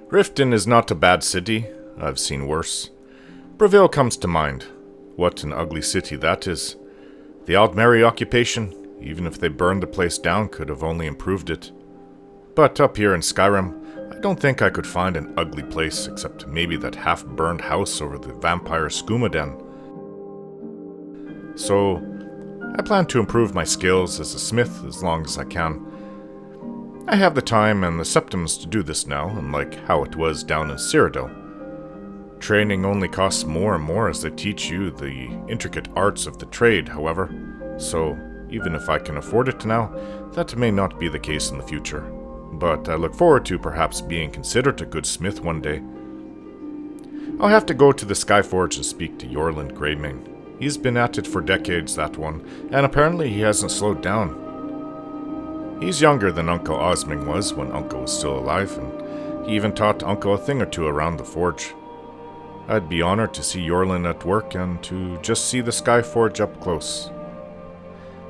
Riften is not a bad city. I've seen worse. Breville comes to mind. What an ugly city that is. The Aldmeri occupation, even if they burned the place down, could have only improved it. But up here in Skyrim, I don't think I could find an ugly place except maybe that half-burned house over the vampire skooma den. So, I plan to improve my skills as a smith as long as I can. I have the time and the septims to do this now, unlike how it was down in Cyrodiil. Training only costs more and more as they teach you the intricate arts of the trade, however, so even if I can afford it now, that may not be the case in the future. But I look forward to perhaps being considered a good smith one day. I'll have to go to the Skyforge and speak to Yorland Greymane. He's been at it for decades, that one, and apparently he hasn't slowed down. He's younger than Uncle Osming was when Uncle was still alive, and he even taught Uncle a thing or two around the forge. I'd be honored to see Yorland at work and to just see the Skyforge up close.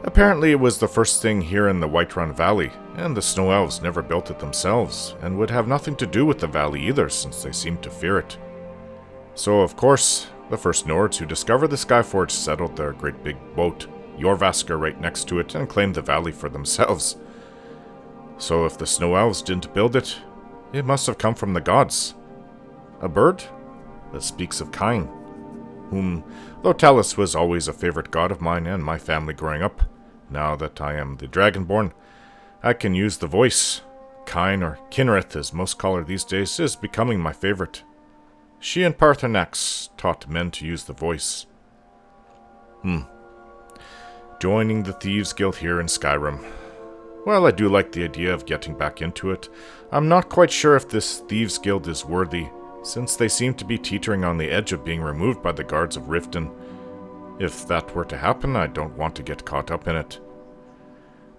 Apparently it was the first thing here in the Whiterun Valley, and the Snow Elves never built it themselves, and would have nothing to do with the valley either since they seemed to fear it. So of course, the first Nords who discovered the Skyforge settled their great big boat, Jorvaskr, right next to it and claimed the valley for themselves. So if the Snow Elves didn't build it, it must have come from the gods. A bird that speaks of Kine, whom, though Talis was always a favorite god of mine and my family growing up, now that I am the Dragonborn, I can use the voice. Kine, or Kinnereth as most call her these days, is becoming my favorite. She and Parthenax taught men to use the voice. Joining the Thieves Guild here in Skyrim. While I do like the idea of getting back into it, I'm not quite sure if this Thieves Guild is worthy, since they seem to be teetering on the edge of being removed by the guards of Riften. If that were to happen, I don't want to get caught up in it.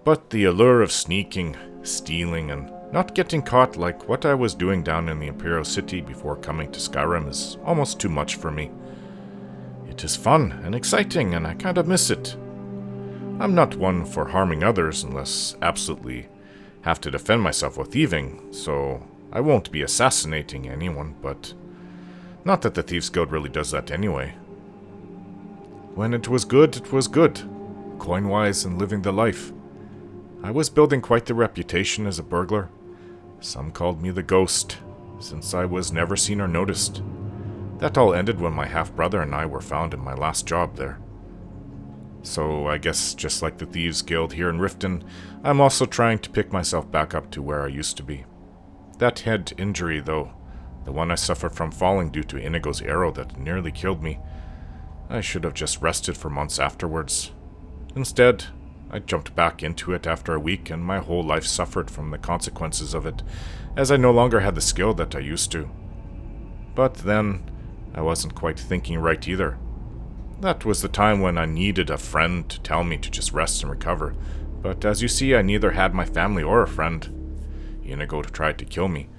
But the allure of sneaking, stealing, and not getting caught like what I was doing down in the Imperial City before coming to Skyrim is almost too much for me. It is fun and exciting, and I kind of miss it. I'm not one for harming others unless absolutely have to defend myself with thieving, so I won't be assassinating anyone, but not that the Thieves Guild really does that anyway. When it was good, coin-wise and living the life. I was building quite the reputation as a burglar. Some called me the Ghost, since I was never seen or noticed. That all ended when my half-brother and I were found in my last job there. So I guess just like the Thieves Guild here in Riften, I'm also trying to pick myself back up to where I used to be. That head injury, though, the one I suffered from falling due to Inigo's arrow that nearly killed me, I should have just rested for months afterwards. Instead, I jumped back into it after a week, and my whole life suffered from the consequences of it, as I no longer had the skill that I used to. But then, I wasn't quite thinking right either. That was the time when I needed a friend to tell me to just rest and recover, but as you see, I neither had my family or a friend. Inigo tried to kill me.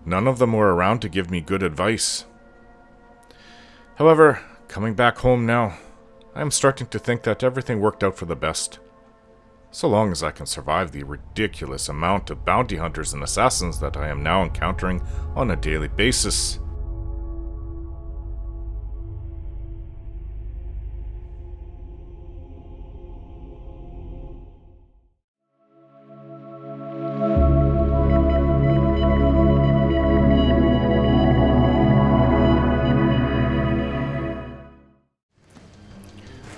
None of them were around to give me good advice. However, coming back home now, I am starting to think that everything worked out for the best. So long as I can survive the ridiculous amount of bounty hunters and assassins that I am now encountering on a daily basis.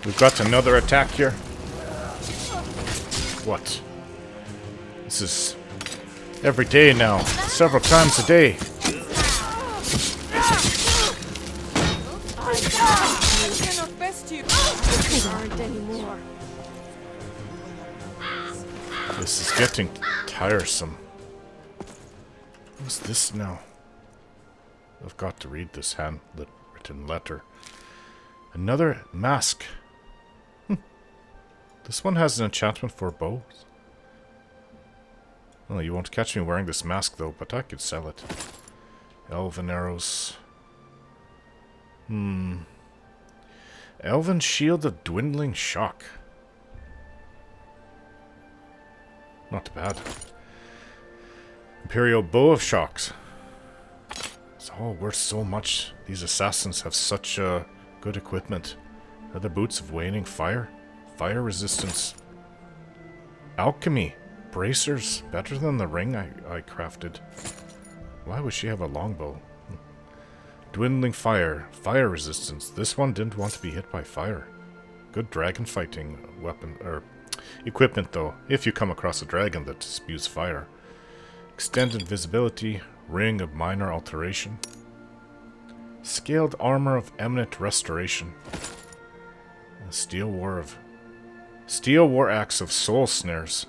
We've got another attack here. What? This is every day now, several times a day. This is getting tiresome. What's this now? I've got to read this handwritten letter. Another mask. This one has an enchantment for bows. Well, you won't catch me wearing this mask though, but I could sell it. Elven arrows. Elven shield of dwindling shock. Not bad. Imperial bow of shocks. all worth so much. These assassins have such good equipment. Are the boots of waning fire? Fire resistance. Alchemy. Bracers. Better than the ring I crafted. Why would she have a longbow? Dwindling fire. Fire resistance. This one didn't want to be hit by fire. Good dragon fighting weapon, or equipment though, if you come across a dragon that spews fire. Extended visibility. Ring of minor alteration. Scaled armor of eminent restoration. A steel war axe of soul snares.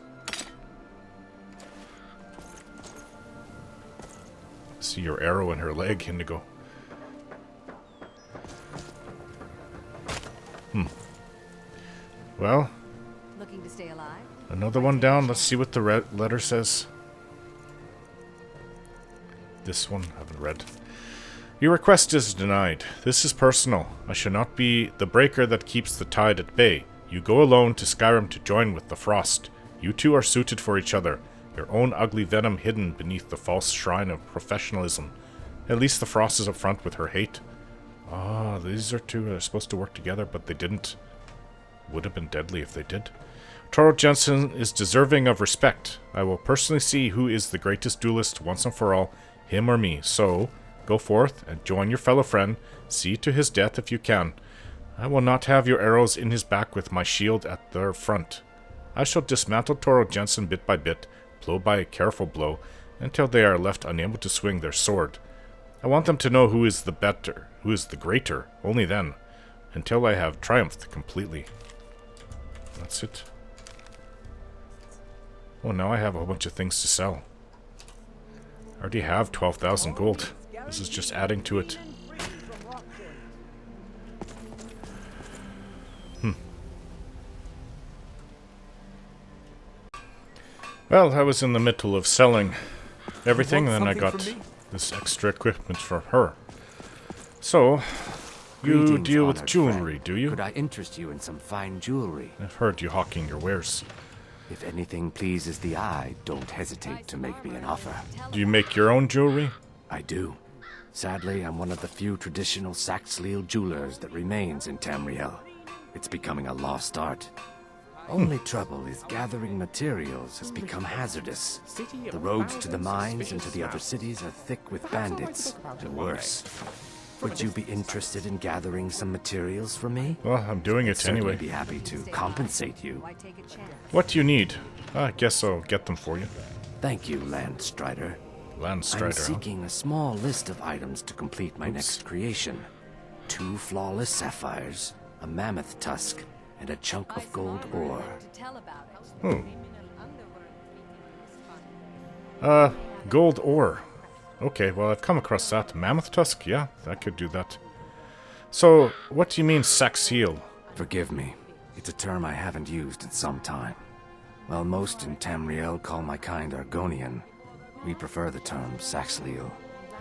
See your arrow in her leg, Indigo. Well, looking to stay alive? Another one down. Let's see what the letter says. This one, I haven't read. Your request is denied. This is personal. I shall not be the breaker that keeps the tide at bay. You go alone to Skyrim to join with the Frost. You two are suited for each other. Your own ugly venom hidden beneath the false shrine of professionalism. At least the Frost is upfront with her hate. Ah, these are two that are supposed to work together, but they didn't. Would have been deadly if they did. Toro Jensen is deserving of respect. I will personally see who is the greatest duelist once and for all, him or me. So, go forth and join your fellow friend. See to his death if you can. I will not have your arrows in his back with my shield at their front. I shall dismantle Toro Jensen bit by bit, blow by a careful blow, until they are left unable to swing their sword. I want them to know who is the better, who is the greater, only then, until I have triumphed completely. That's it. Oh, now I have a whole bunch of things to sell. I already have 12,000 gold. This is just adding to it. Well, I was in the middle of selling everything, and then I got this extra equipment for her. So, you deal with jewelry, do you? Could I interest you in some fine jewelry? I've heard you hawking your wares. If anything pleases the eye, don't hesitate to make me an offer. Do you make your own jewelry? I do. Sadly, I'm one of the few traditional Saxhleel jewelers that remains in Tamriel. It's becoming a lost art. Only trouble is gathering materials has become hazardous. The roads to the mines and to the other cities are thick with bandits, and worse. Would you be interested in gathering some materials for me? Well, I'm doing it anyway. I'd be happy to compensate you. What do you need? I guess I'll get them for you. Thank you, Landstrider. Landstrider, I'm seeking a small list of items to complete my next creation. 2 flawless sapphires, a mammoth tusk, and a chunk of gold ore. Gold ore. Okay, well, I've come across that. Mammoth tusk? Yeah, I could do that. So, what do you mean, Saxhleel? Forgive me. It's a term I haven't used in some time. While most in Tamriel call my kind Argonian, we prefer the term Saxhleel.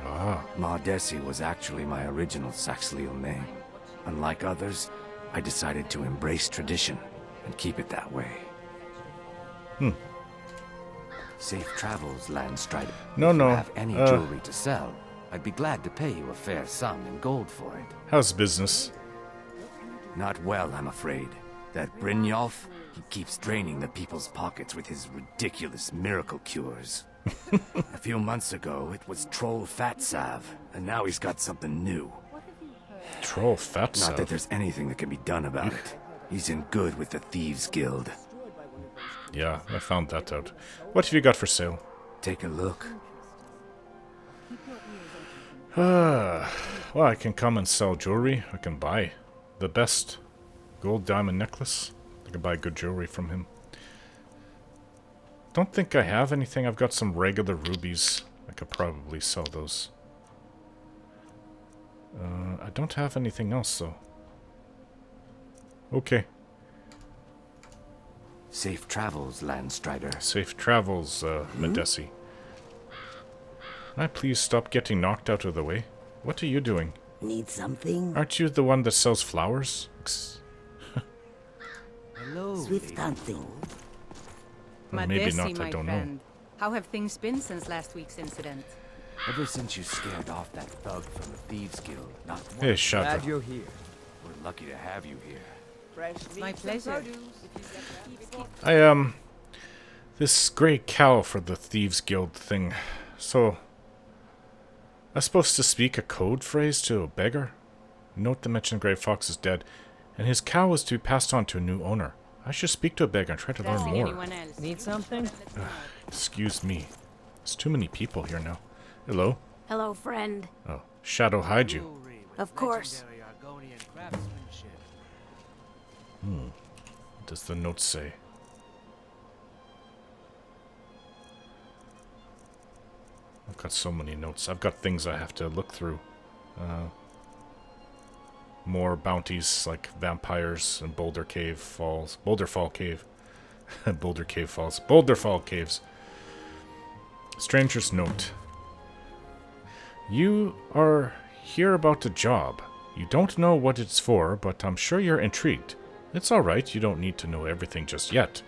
Ah. Mardesi was actually my original Saxhleel name. Unlike others, I decided to embrace tradition and keep it that way. Safe travels, Landstrider. No. If you have any jewelry to sell, I'd be glad to pay you a fair sum in gold for it. How's business? Not well, I'm afraid. That Brynjolf, he keeps draining the people's pockets with his ridiculous miracle cures. A few months ago, it was Troll Fatsav, and now he's got something new. Troll Fatsav? Not that there's anything that can be done about it. He's in good with the Thieves Guild. Yeah, I found that out. What have you got for sale? Take a look. Well, I can come and sell jewelry. I can buy the best gold diamond necklace. I can buy good jewelry from him. Don't think I have anything. I've got some regular rubies. I could probably sell those. I don't have anything else, though. Okay. Safe travels, Landstrider. Safe travels, Madesi. Can I please stop getting knocked out of the way? What are you doing? Need something? Aren't you the one that sells flowers? Hello. Swift hunting. Well, maybe Madesi, not, I my don't know. friend. How have things been since last week's incident? Ever since you scared off that thug from the Thieves Guild, not one. Hey, shut Glad up. you're here. We're lucky to have you here. My pleasure. This grey cow for the Thieves Guild thing. So, I'm supposed to speak a code phrase to a beggar? Note the mentioned grey fox is dead, and his cow is to be passed on to a new owner. I should speak to a beggar and try to learn more. Need something? Excuse me. There's too many people here now. Hello? Hello, friend. Oh, Shadow hide you. Of course. What does the note say? I've got so many notes. I've got things I have to look through. More bounties like vampires and Boulder Cave Falls. Boulder Fall Cave. Boulder Cave Falls. Boulder Fall Caves. Stranger's note. You are here about a job. You don't know what it's for, but I'm sure you're intrigued. It's alright, you don't need to know everything just yet.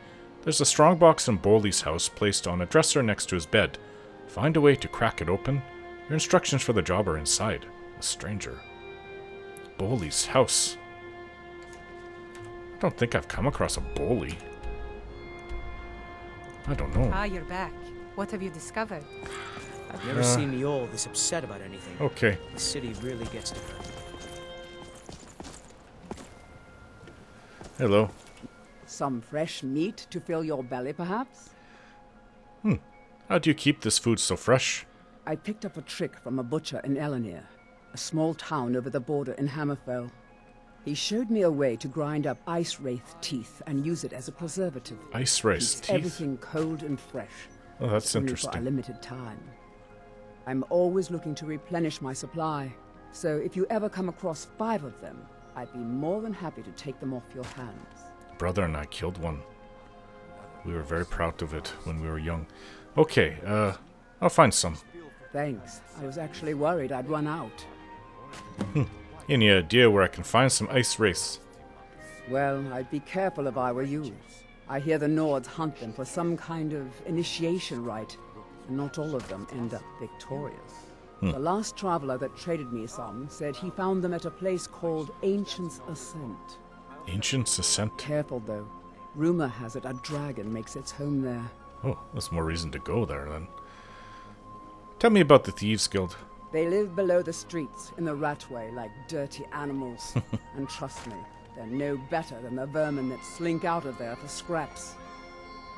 There's a strongbox in Bowley's house placed on a dresser next to his bed. Find a way to crack it open. Your instructions for the job are inside. A stranger. Bowley's house. I don't think I've come across a Bowley. I don't know. Ah, you're back. What have you discovered? I've never seen the old this upset about anything. Okay. The city really gets to her. Hello. Some fresh meat to fill your belly, perhaps? How do you keep this food so fresh? I picked up a trick from a butcher in Elenir, a small town over the border in Hammerfell. He showed me a way to grind up ice wraith teeth and use it as a preservative. Ice wraith Keeps teeth? everything cold and fresh. Oh, that's only for a interesting. limited time. I'm always looking to replenish my supply, so if you ever come across 5 of them, I'd be more than happy to take them off your hands. Brother and I killed one. We were very proud of it when we were young. Okay, I'll find some. Thanks. I was actually worried I'd run out. Any idea where I can find some ice wraiths? Well, I'd be careful if I were you. I hear the Nords hunt them for some kind of initiation rite, and not all of them end up victorious. The last traveler that traded me some said he found them at a place called Ancient's Ascent. Ancient's Ascent? Careful, though. Rumor has it a dragon makes its home there. Oh, that's more reason to go there, then. Tell me about the Thieves Guild. They live below the streets in the Ratway like dirty animals. And trust me, they're no better than the vermin that slink out of there for scraps.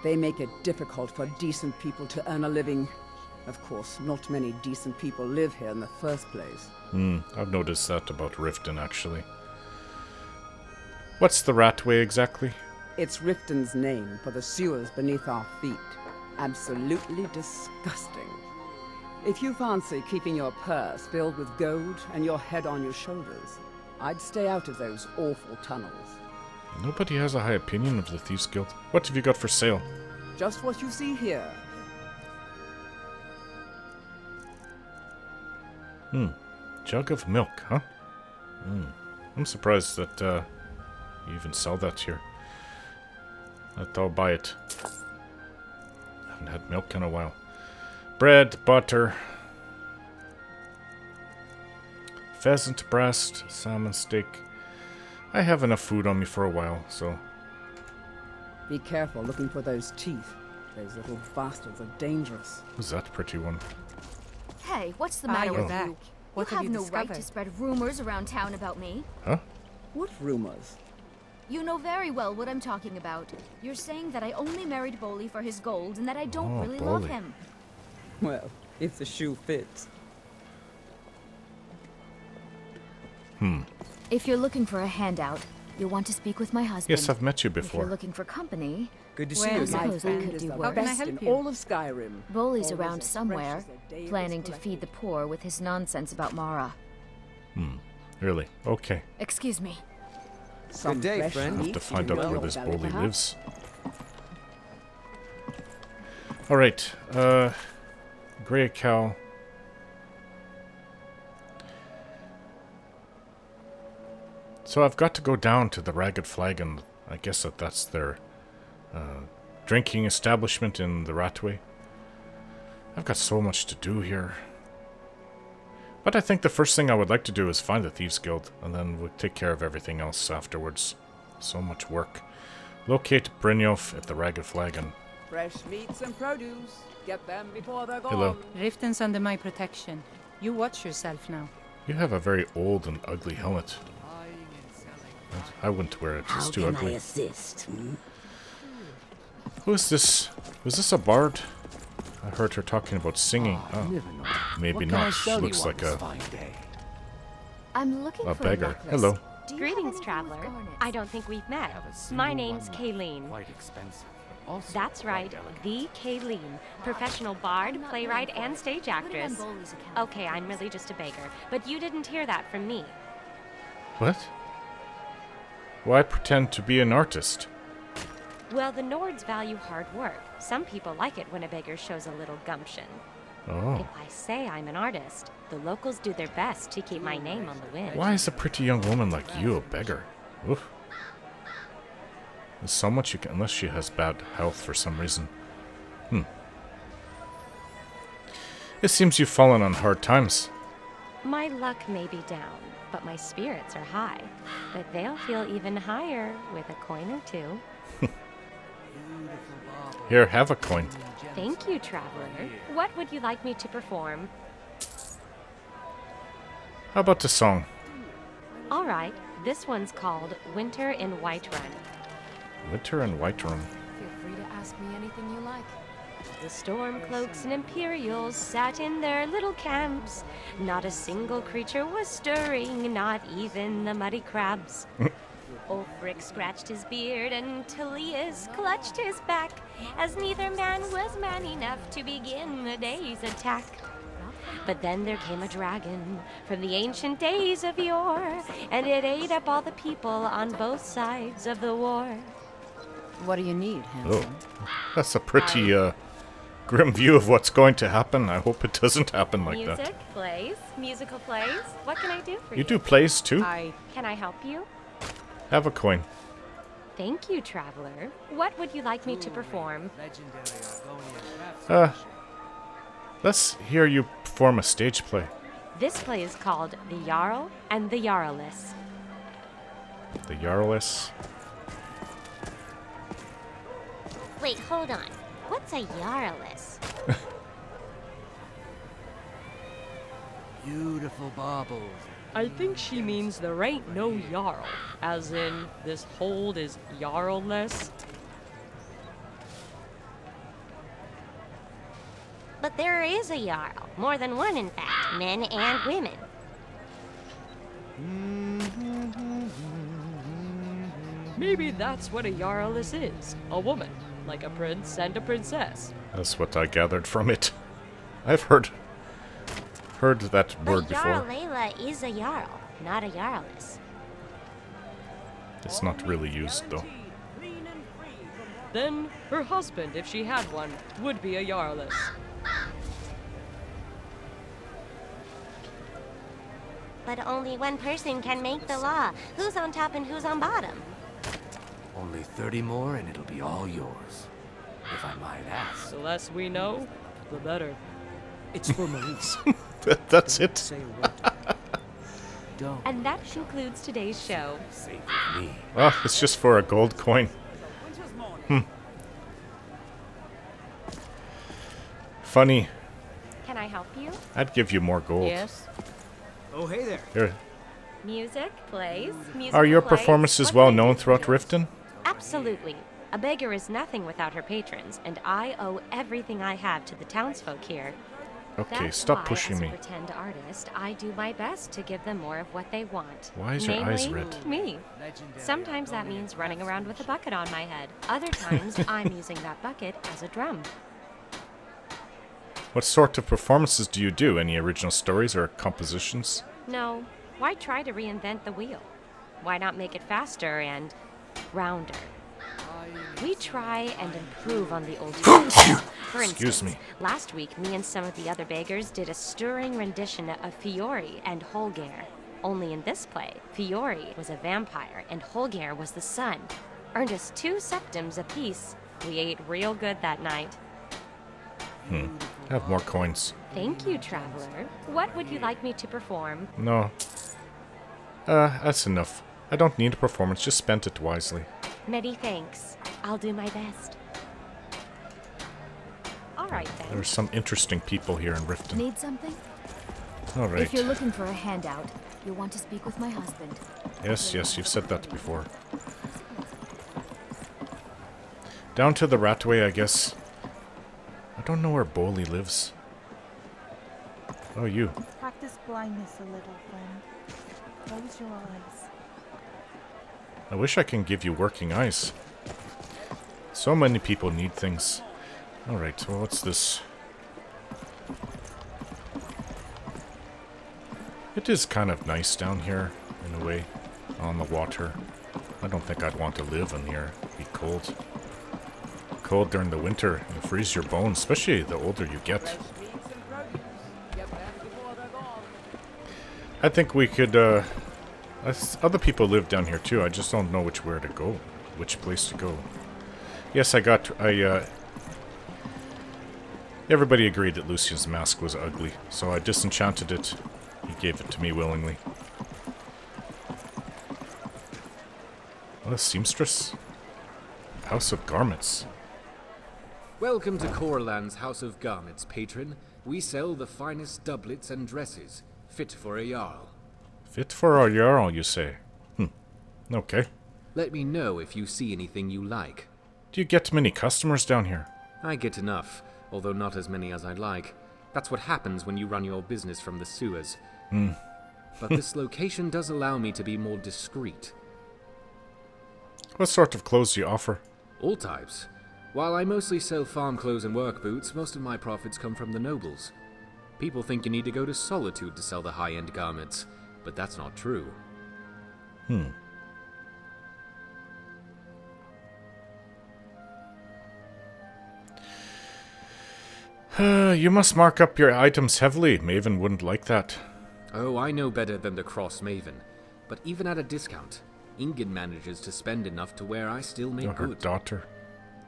They make it difficult for decent people to earn a living. Of course, not many decent people live here in the first place. I've noticed that about Riften, actually. What's the Ratway exactly? It's Riften's name for the sewers beneath our feet. Absolutely disgusting. If you fancy keeping your purse filled with gold and your head on your shoulders, I'd stay out of those awful tunnels. Nobody has a high opinion of the Thieves Guild. What have you got for sale? Just what you see here. Jug of milk, huh? I'm surprised that you even sell that here. I'll buy it. Haven't had milk in a while. Bread, butter, pheasant breast, salmon steak. I have enough food on me for a while, so... Be careful looking for those teeth. Those little bastards are dangerous. Who's that pretty one? Hey, what's the Ah, matter you're with back. you? What You have have you no right to discovered? spread rumors around town about me. Huh? What rumors? You know very well what I'm talking about. You're saying that I only married Bowley for his gold and that I don't Oh, really love Bowley. him. Well, if the shoe fits. If you're looking for a handout, you'll want to speak with my husband. Yes, I've met you If you're before. looking for company, Good to Well, see you I again. suppose I food could is do the worse. How can I best help in you? all of Skyrim. Bowley's Always around as somewhere, fresh as the day it was planning to feed collected. the poor with his nonsense about Mara. Really? Okay. Excuse me. Some Good day, fresh friend. I'll have meat to find to out fill where your this belly, Bowley perhaps? lives. Alright, Grey Cow. So I've got to go down to the Ragged Flagon. I guess that's their drinking establishment in the Ratway. I've got so much to do here. But I think the first thing I would like to do is find the Thieves Guild, and then we'll take care of everything else afterwards. So much work. Locate Brynjolf at the Ragged Flagon. Fresh meats and produce. Get them before they're gone. Hello. Riften's under my protection. You watch yourself now. You have a very old and ugly helmet. I wouldn't wear it. It's How too can ugly. I assist? Who is this? Was this a bard? I heard her talking about singing. Oh, Never know. maybe What can I not. sell Looks you on like this a fine day? I'm looking a for beggar. a necklace. Hello. Do you Greetings, have anything traveler. with garnets? I don't think we've met. Have a My single name's one left. Kayleen. Quite expensive. but also That's quite right, delicate. the Kayleen, professional bard, I'm not playwright, paying for and it. stage Put it on actress. Boley's account. Okay, I'm really just a beggar, but you didn't hear that from me. What? Why pretend to be an artist? Well, the Nords value hard work. Some people like it when a beggar shows a little gumption. Oh. If I say I'm an artist, the locals do their best to keep my name on the wind. Why is a pretty young woman like you a beggar? Oof. There's so much you can, unless she has bad health for some reason. It seems you've fallen on hard times. My luck may be down, but my spirits are high. But they'll feel even higher with a coin or two. Here, have a coin. Thank you, traveler. What would you like me to perform? How about the song? All right, this one's called Winter in Whiterun. Winter and Whiterun. Feel free to ask me anything you like. The Stormcloaks and Imperials sat in their little camps. Not a single creature was stirring, not even the muddy crabs. Ulfric scratched his beard and Talius clutched his back, as neither man was man enough to begin the day's attack. But then there came a dragon from the ancient days of yore, and it ate up all the people on both sides of the war. What do you need, handsome? Oh, that's a pretty grim view of what's going to happen. I hope it doesn't happen like Music, that. plays, musical plays. What can I do for you? You do plays too? Can I help you? Have a coin. Thank you, traveler. What would you like me to perform? Let's hear you perform a stage play. This play is called The Jarl and the Jarless. The Jarless. Wait, hold on. What's a Jarless? Beautiful baubles. I think she means there ain't no Jarl, as in this hold is Jarl-less. But there is a Jarl. More than one, in fact. Men and women. Maybe that's what a Jarless is. A woman, like a prince and a princess. That's what I gathered from it. I've heard that word But Jarl before. Layla is a Jarl, not a Jarless. It's not really used though. Then her husband, if she had one, would be a Jarless. But only one person can make the law. Who's on top and who's on bottom? Only 30 more and it'll be all yours. If I might ask. The less we know, the better. It's for Maurice. That's it. Say a word. Don't. And that concludes today's show. Safe with me. Oh, it's just for a gold coin. Funny. Can I help you? I'd give you more gold. Yes? Oh, hey there. Here. Music, plays, musical Are your plays. performances What well can I do known for throughout you? Riften? Absolutely. A beggar is nothing without her patrons, and I owe everything I have to the townsfolk here. Okay, That's stop why, pushing as me. a pretend artist, I do my best to give them more of what they want. Why is your eyes Namely, red? me. Sometimes that means running around with a bucket on my head. Other times, I'm using that bucket as a drum. What sort of performances do you do? Any original stories or compositions? No, why try to reinvent the wheel? Why not make it faster and rounder? We try and improve on the old tales. For Excuse instance, me. last week, me and some of the other beggars did a stirring rendition of Fiori and Holger. Only in this play, Fiori was a vampire and Holger was the sun. Earned us 2 septims apiece. We ate real good that night. I have more coins. Thank you, traveler. What would you like me to perform? No. That's enough. I don't need a performance, just spent it wisely. Many thanks. I'll do my best. Alright then. There's some interesting people here in Riften. Need something? Alright. If you're looking for a handout, you'll want to speak with my husband. Yes, you've said that before. Down to the Ratway, I guess. I don't know where Bowley lives. Oh, you. Practice blindness a little, friend. Close your eyes. I wish I can give you working eyes. So many people need things. Alright, well, what's this? It is kind of nice down here, in a way, on the water. I don't think I'd want to live in here. It'd be cold. Cold during the winter. You freeze your bones, especially the older you get. I think we could, other people live down here too. I just don't know which place to go. Yes, everybody agreed that Lucian's mask was ugly, so I disenchanted it. He gave it to me willingly. What a seamstress? House of Garments. Welcome to Corland's House of Garments, patron. We sell the finest doublets and dresses, fit for a jarl. Fit for a jarl, you say? Okay. Let me know if you see anything you like. Do you get many customers down here? I get enough, although not as many as I'd like. That's what happens when you run your business from the sewers. But this location does allow me to be more discreet. What sort of clothes do you offer? All types. While I mostly sell farm clothes and work boots, most of my profits come from the nobles. People think you need to go to Solitude to sell the high-end garments, but that's not true. You must mark up your items heavily. Maven wouldn't like that. Oh, I know better than the Cross Maven. But even at a discount, Ingen manages to spend enough to where I still make Her good. daughter.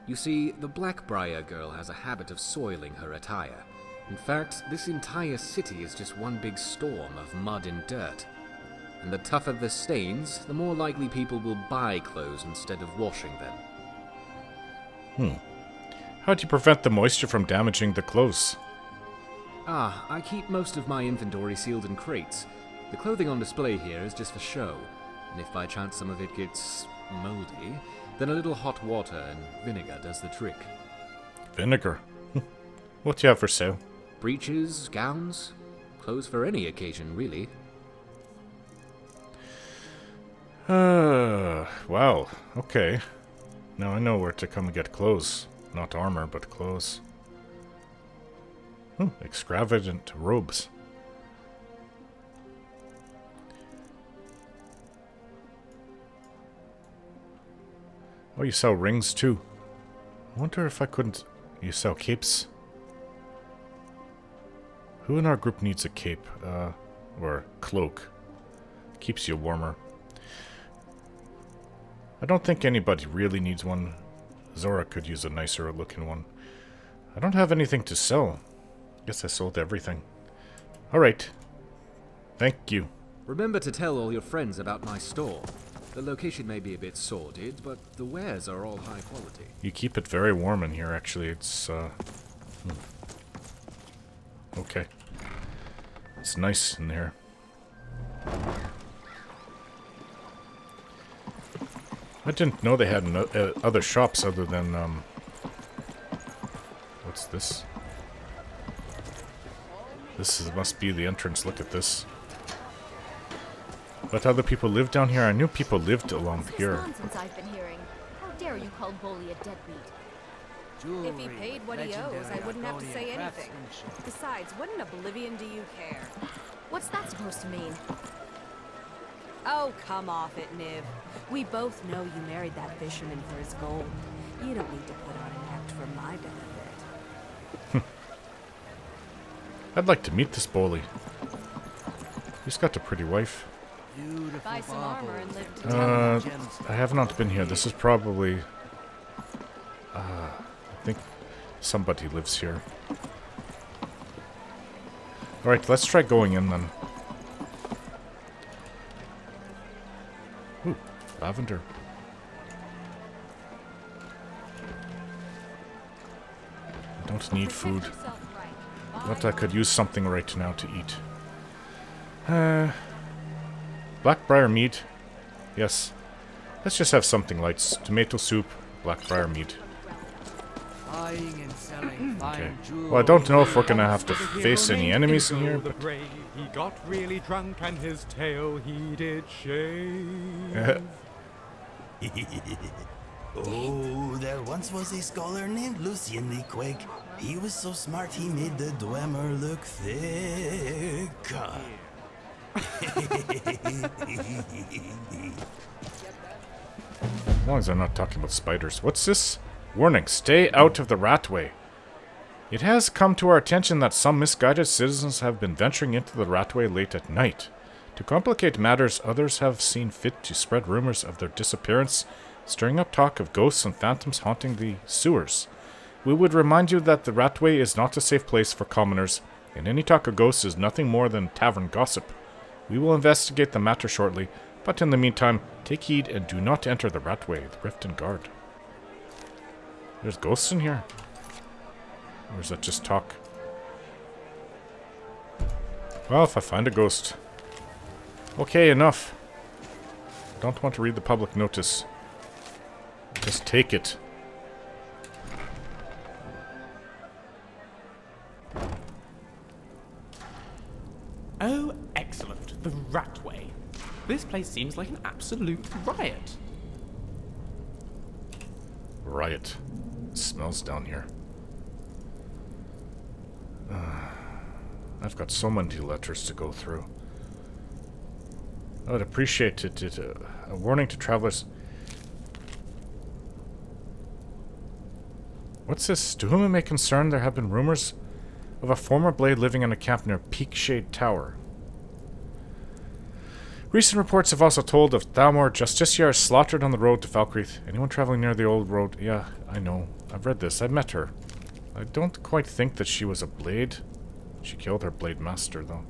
You see, the Blackbriar girl has a habit of soiling her attire. In fact, this entire city is just one big storm of mud and dirt. And the tougher the stains, the more likely people will buy clothes instead of washing them. How do you prevent the moisture from damaging the clothes? I keep most of my inventory sealed in crates. The clothing on display here is just for show, and if by chance some of it gets moldy, then a little hot water and vinegar does the trick. Vinegar? What do you have for sale? Breeches, gowns, clothes for any occasion, really. Wow, okay. Now I know where to come and get clothes. Not armor, but clothes. Extravagant robes. Oh, you sell rings too. I wonder if I couldn't... You sell capes? Who in our group needs a cape? Or cloak? Keeps you warmer. I don't think anybody really needs one. Zora could use a nicer looking one. I don't have anything to sell. Guess I sold everything. Alright. Thank you. Remember to tell all your friends about my store. The location may be a bit sordid, but the wares are all high quality. You keep it very warm in here, actually. It's, Okay. It's nice in here. I didn't know they had other shops other than, What's this? Must be the entrance. Look at this. But other people live down here. I knew people lived along here. Nonsense I've been hearing. How dare you call Bowley a deadbeat? If he paid what he owes, I wouldn't have to say anything. Besides, what in oblivion do you care? What's that supposed to mean? Oh, come off it, Niv. We both know you married that fisherman for his gold. You don't need to put on an act for my benefit. I'd like to meet this Bowley. He's got a pretty wife. Buy some armor and live to I have not been here. This is probably... I think somebody lives here. Alright, let's try going in then. Ooh, lavender. I don't need food. But I could use something right now to eat. Blackbriar mead. Yes. Let's just have something light. Tomato soup, blackbriar mead. Buying and selling fine jewels. Well, I don't know if we're gonna have to face any enemies in here, but... He got really drunk and his tail he did shave. Oh, there once was a scholar named Lucien the Quake. He was so smart he made the Dwemer look thick. As long as I'm not talking about spiders. What's this? Warning, stay out of the Ratway. It has come to our attention that some misguided citizens have been venturing into the Ratway late at night. To complicate matters, others have seen fit to spread rumors of their disappearance, stirring up talk of ghosts and phantoms haunting the sewers. We would remind you that the Ratway is not a safe place for commoners, and any talk of ghosts is nothing more than tavern gossip. We will investigate the matter shortly, but in the meantime, take heed and do not enter the Ratway, the Riften Guard. There's ghosts in here? Or is that just talk? Well, if I find a ghost. Okay, enough. Don't want to read the public notice. Just take it. Oh, excellent. The Ratway. This place seems like an absolute riot. Riot. It smells down here. I've got so many letters to go through. I would appreciate it. A warning to travelers. What's this? To whom it may concern, there have been rumors of a former blade living in a camp near Peakshade Tower. Recent reports have also told of Thalmor Justiciar slaughtered on the road to Falkreath. Anyone traveling near the old road? Yeah, I know. I've read this. I met her. I don't quite think that she was a blade. She killed her blade master, though.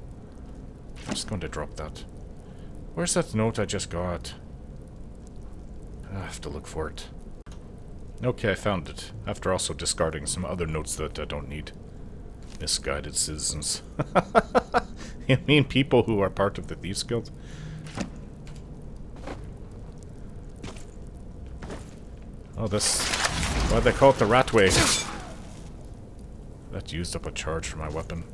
I'm just going to drop that. Where's that note I just got? I have to look for it. Okay, I found it. After also discarding some other notes that I don't need. Misguided citizens. You mean people who are part of the Thieves Guild? Oh, this... why'd they call it the Ratway? That used up a charge for my weapon.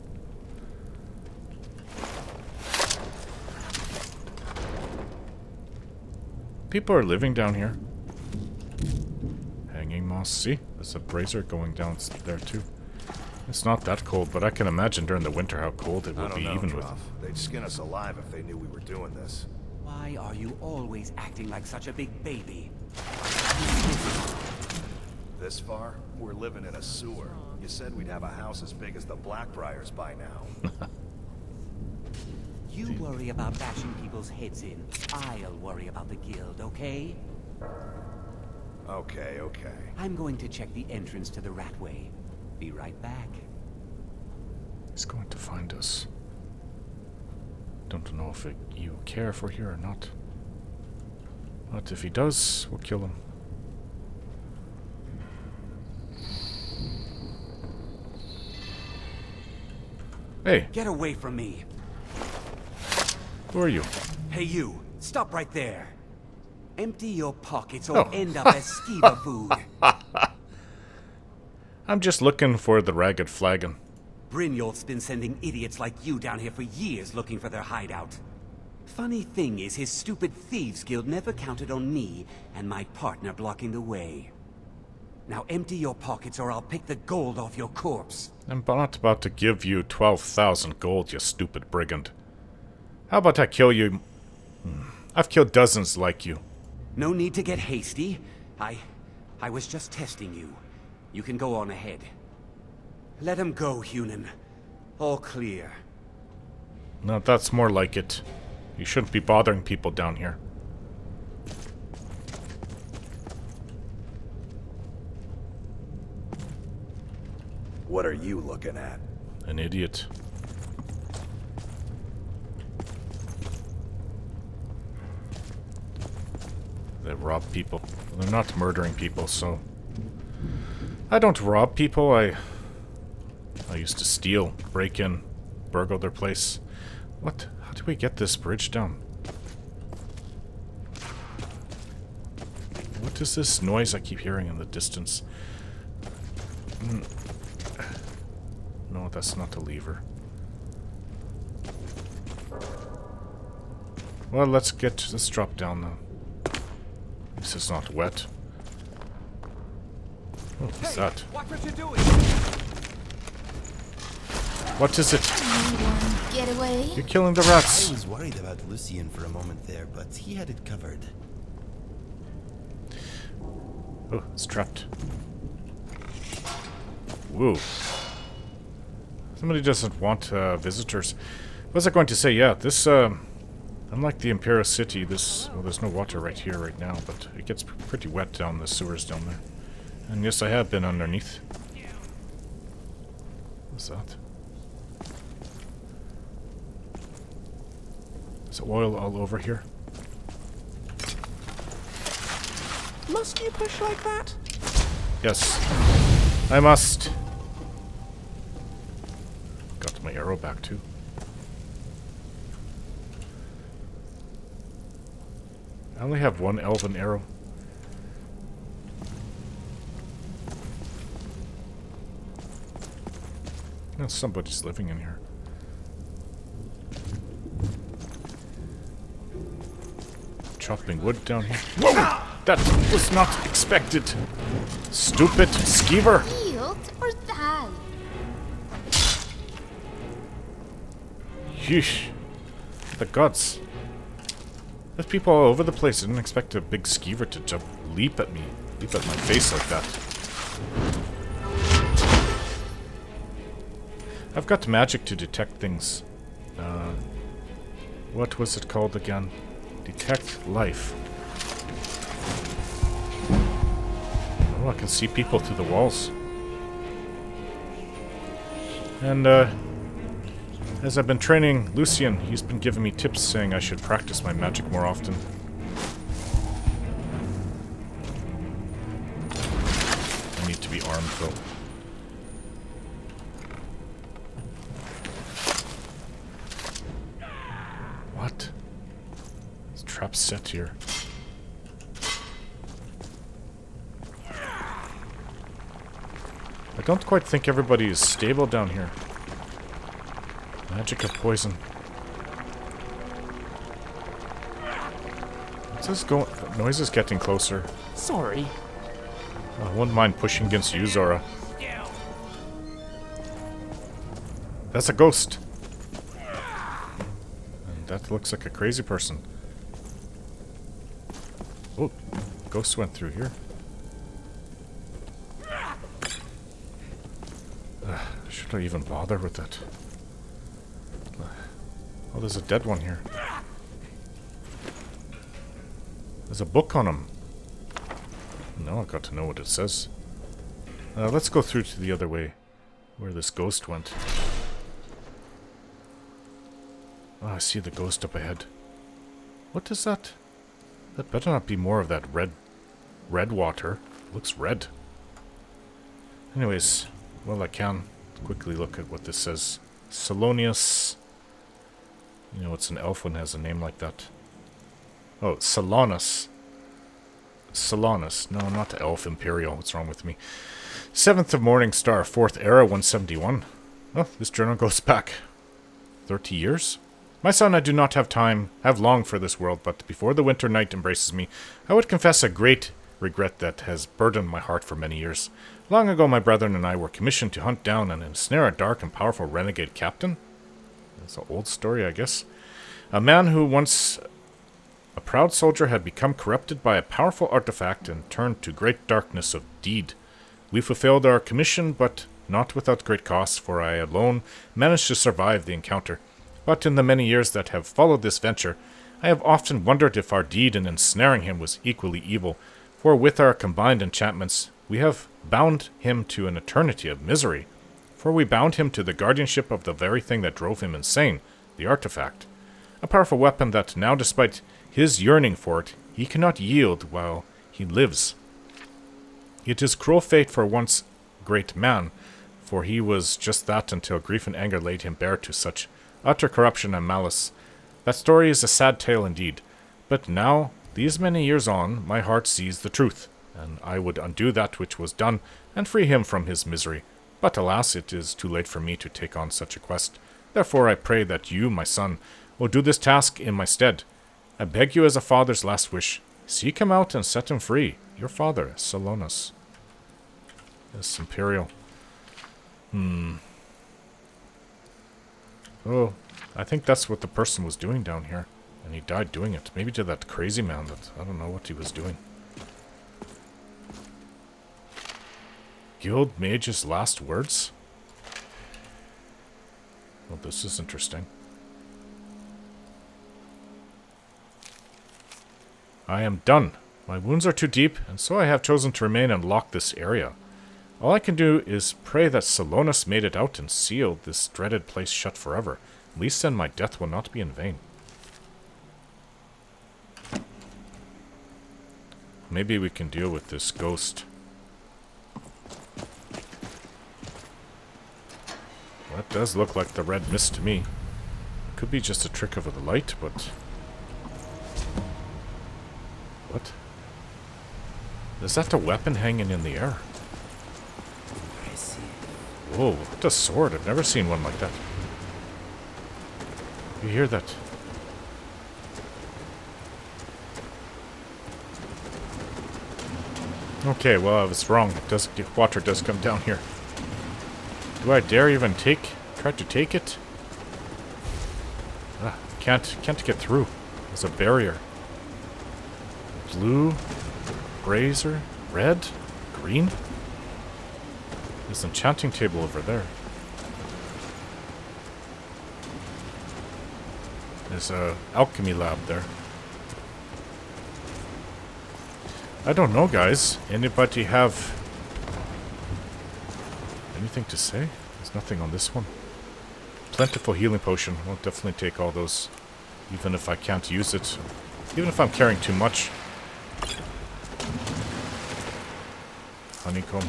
People are living down here. Hanging moss. See? There's a brazier going down there too. It's not that cold, but I can imagine during the winter how cold it would be even with... They'd skin us alive if they knew we were doing this. Why are you always acting like such a big baby? This far? We're living in a sewer. You said we'd have a house as big as the Blackbriars by now. You worry about bashing people's heads in. I'll worry about the guild, okay? Okay. I'm going to check the entrance to the Ratway. Be right back. He's going to find us. Don't know if you care if we're here or not. But if he does, we'll kill him. Hey. Get away from me. Who are you? Hey you, stop right there. Empty your pockets or end up as skeever food. I'm just looking for the ragged flagon. Brynjolf's been sending idiots like you down here for years looking for their hideout. Funny thing is, his stupid Thieves Guild never counted on me and my partner blocking the way. Now empty your pockets or I'll pick the gold off your corpse. I'm not about to give you 12,000 gold, you stupid brigand. How about I kill you? I've killed dozens like you. No need to get hasty. I was just testing you. You can go on ahead. Let him go, Hunan. All clear. No, that's more like it. You shouldn't be bothering people down here. What are you looking at? An idiot. rob people. They're not murdering people, so... I don't rob people, I used to steal, break in, burgle their place. What? How do we get this bridge down? What is this noise I keep hearing in the distance? No, that's not a lever. Well, let's drop down now. This is not wet. Oh, what's that? Watch what you're doing. What is it? Get away. You're killing the rats. I was worried about Lucien for a moment there, but he had it covered. Oh, it's trapped. Whoa. Somebody doesn't want visitors. What was I going to say? Yeah, this, unlike the Imperial City, well, there's no water right here right now, but it gets pretty wet down the sewers down there. And yes, I have been underneath. What's that? Is oil all over here? Must you push like that? Yes. I must. Got my arrow back too. I only have one elven arrow. Oh, somebody's living in here. Chopping wood down here. Whoa! That was not expected. Stupid skeever. Yield or die. Yeesh. The gods. There's people all over the place. I didn't expect a big skeever to leap at me. Leap at my face like that. I've got magic to detect things. What was it called again? Detect life. Oh, I can see people through the walls. And, as I've been training Lucien, he's been giving me tips saying I should practice my magic more often. I need to be armed, though. What? This trap's set here. I don't quite think everybody is stable down here. Magic of poison. What's this going? The noise is getting closer. Sorry. I wouldn't mind pushing against you, Zora. That's a ghost. And that looks like a crazy person. Oh, ghost went through here. Should I even bother with it? Oh, there's a dead one here. There's a book on him. No, I got to know what it says. Let's go through to the other way, where this ghost went. Oh, I see the ghost up ahead. What is that? That better not be more of that red water. It looks red. Anyways, well, I can quickly look at what this says. Salonius. You know, it's an elf one has a name like that. Oh, Salonus. Salonus. No, not elf imperial. What's wrong with me? 7th of Morning Star, 4th Era, 171. Oh, this journal goes back 30 years. My son, I do not have long for this world, but before the winter night embraces me, I would confess a great regret that has burdened my heart for many years. Long ago, my brethren and I were commissioned to hunt down and ensnare a dark and powerful renegade captain. That's an old story, I guess. A man who once a proud soldier had become corrupted by a powerful artifact and turned to great darkness of deed. We fulfilled our commission, but not without great cost, for I alone managed to survive the encounter. But in the many years that have followed this venture, I have often wondered if our deed in ensnaring him was equally evil, for with our combined enchantments, we have bound him to an eternity of misery. For we bound him to the guardianship of the very thing that drove him insane, the artifact. A powerful weapon that now, despite his yearning for it, He cannot yield while he lives. It is cruel fate for once great man, for he was just that until grief and anger laid him bare to such utter corruption and malice. That story is a sad tale indeed, but now, these many years on, my heart sees the truth, and I would undo that which was done, and free him from his misery. But alas, it is too late for me to take on such a quest. Therefore I pray that you, my son, will do this task in my stead. I beg you as a father's last wish, seek him out and set him free. Your father, Salonas. Yes, Imperial. Oh, I think that's what the person was doing down here. And he died doing it. Maybe to that crazy man that... I don't know what he was doing. Guild Mage's last words? Well, this is interesting. I am done. My wounds are too deep, and so I have chosen to remain and lock this area. All I can do is pray that Salonas made it out and sealed this dreaded place shut forever. At least then my death will not be in vain. Maybe we can deal with this ghost. Well, that does look like the red mist to me. It could be just a trick of the light, but... What? Is that a weapon hanging in the air? Whoa, what a sword. I've never seen one like that. You hear that? Okay, well, I was wrong. Water does come down here. Do I dare even try to take it? Can't get through. There's a barrier. Blue, brazier, red, green. There's an enchanting table over there. There's a alchemy lab there. I don't know, guys. Anybody have anything to say? There's nothing on this one. Plentiful healing potion. I'll definitely take all those, even if I can't use it. Even if I'm carrying too much. Honeycomb.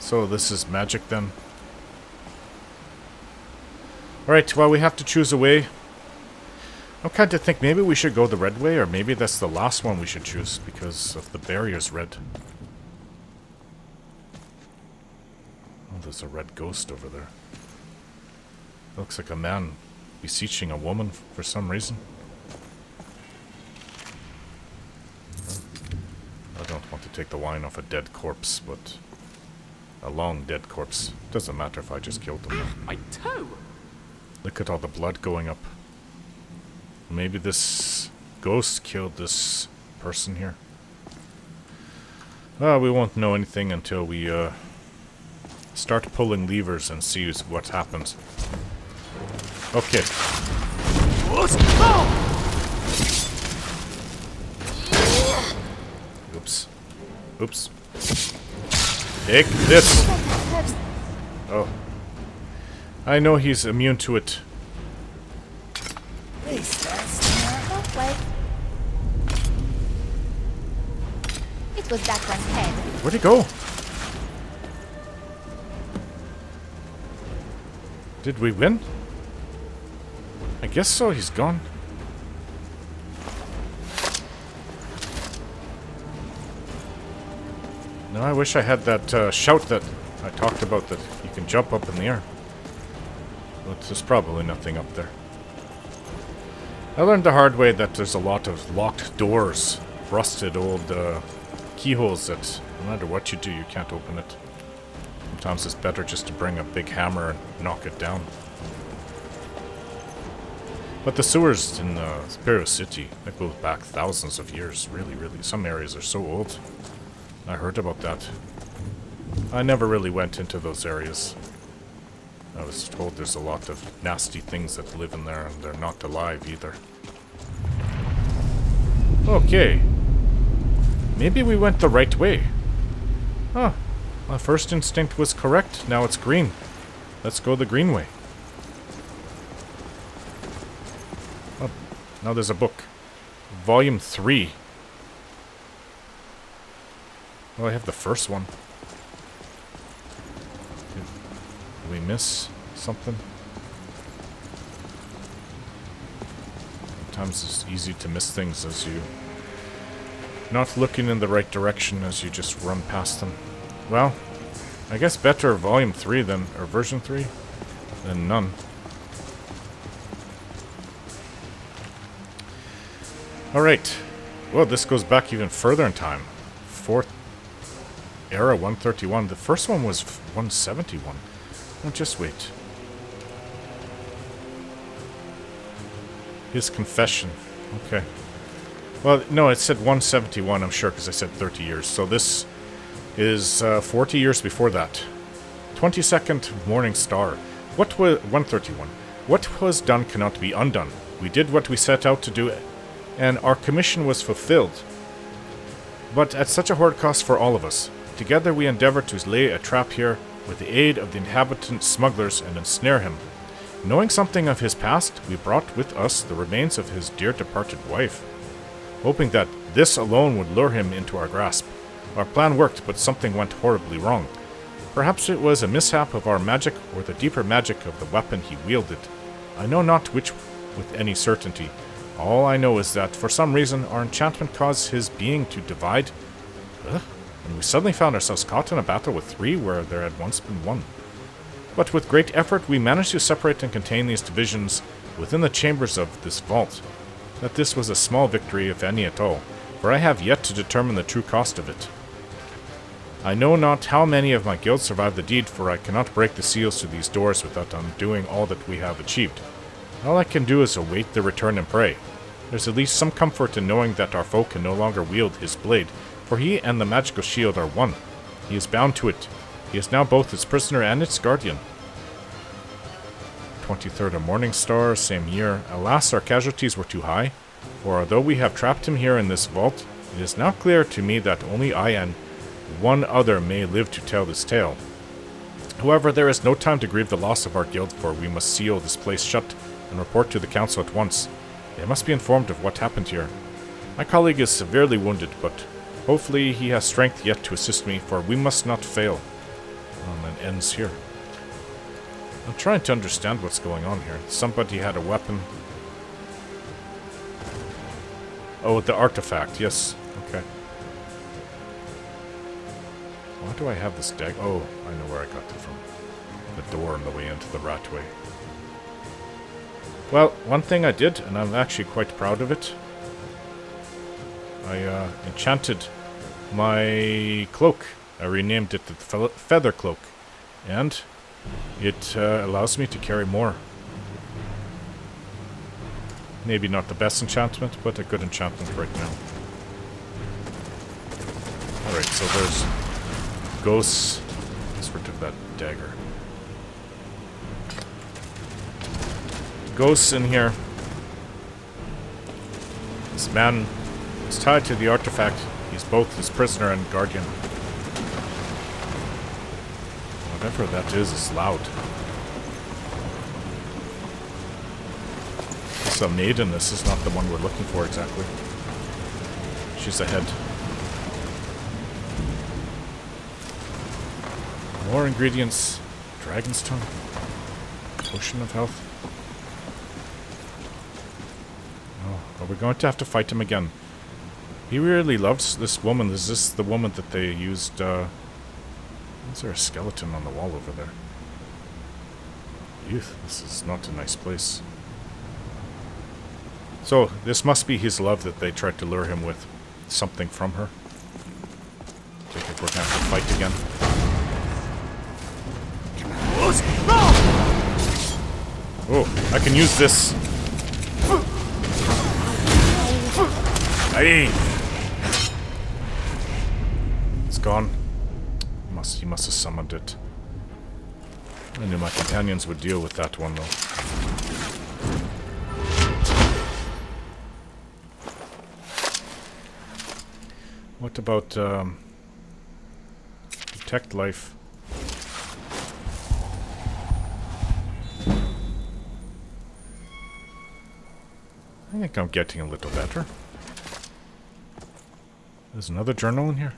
So this is magic then. Alright, well, we have to choose a way. I'm kind of think maybe we should go the red way, or maybe that's the last one we should choose because of the barrier's red. Oh, there's a red ghost over there. Looks like a man beseeching a woman for some reason. I don't want to take the wine off a dead corpse, but... a long dead corpse. Doesn't matter if I just killed them. My toe! Look at all the blood going up. Maybe this ghost killed this person here. We won't know anything until we start pulling levers and see what happens. Okay. Oops. Oops. Take this! Oh. I know he's immune to it. It was that one's head. Where'd he go? Did we win? I guess so, he's gone. No, I wish I had that shout that I talked about, that you can jump up in the air. But there's probably nothing up there. I learned the hard way that there's a lot of locked doors, rusted old keyholes that no matter what you do, you can't open it. Sometimes it's better just to bring a big hammer and knock it down. But the sewers in Imperial City, that goes back thousands of years, really. Some areas are so old. I heard about that. I never really went into those areas. I was told there's a lot of nasty things that live in there, and they're not alive either. Okay. Maybe we went the right way. Huh. My first instinct was correct. Now it's green. Let's go the green way. Oh, now there's a book. Volume 3. Oh, I have the first one. Did we miss something? Sometimes it's easy to miss things as you not looking in the right direction as you just run past them. Well, I guess better volume 3 than, or version 3 than none. Alright. Well, this goes back even further in time. 4th era 131. The first one was 171. Oh, just wait. His confession. Okay. Well, no, it said 171, I'm sure, because I said 30 years. So this is 40 years before that. 22nd Morning Star. What was 131? What was done cannot be undone. We did what we set out to do, and our commission was fulfilled. But at such a horrid cost for all of us. Together we endeavored to lay a trap here with the aid of the inhabitant smugglers and ensnare him. Knowing something of his past, we brought with us the remains of his dear departed wife, hoping that this alone would lure him into our grasp. Our plan worked, but something went horribly wrong. Perhaps it was a mishap of our magic, or the deeper magic of the weapon he wielded. I know not which with any certainty. All I know is that, for some reason, our enchantment caused his being to divide, and we suddenly found ourselves caught in a battle with 3 where there had once been 1. But with great effort, we managed to separate and contain these divisions within the chambers of this vault. That this was a small victory, if any at all, for I have yet to determine the true cost of it. I know not how many of my guild survived the deed, for I cannot break the seals to these doors without undoing all that we have achieved. All I can do is await their return and pray. There's at least some comfort in knowing that our foe can no longer wield his blade, for he and the magical shield are one. He is bound to it. He is now both its prisoner and its guardian. 23rd of Morning Star, same year. Alas, our casualties were too high, for although we have trapped him here in this vault, it is now clear to me that only I and one other may live to tell this tale. However, there is no time to grieve the loss of our guild, for we must seal this place shut and report to the council at once. They must be informed of what happened here. My colleague is severely wounded, but hopefully he has strength yet to assist me, for we must not fail. And it ends here. I'm trying to understand what's going on here. Somebody had a weapon. Oh, the artifact, yes. Okay. Why do I have this deck? Oh, I know where I got it from. The door on the way into the Ratway. Well, one thing I did, and I'm actually quite proud of it. I enchanted my cloak. I renamed it the Feather Cloak. And it allows me to carry more. Maybe not the best enchantment, but a good enchantment right now. Alright, so there's ghosts. Let's rid of that dagger. Ghosts in here. This man is tied to the artifact. He's both his prisoner and guardian. Whatever that is loud. It's a maiden. This is not the one we're looking for exactly. She's ahead. More ingredients. Dragon's tongue. Potion of health. Oh, are we going to have to fight him again? He really loves this woman. Is this the woman that they used, is there a skeleton on the wall over there? Youth, this is not a nice place. So, this must be his love that they tried to lure him with. Something from her. I think we're gonna have to fight again. Oh, I can use this. Hey! It's gone. He must have summoned it. I knew my companions would deal with that one, though. What about, Protect life. I think I'm getting a little better. There's another journal in here.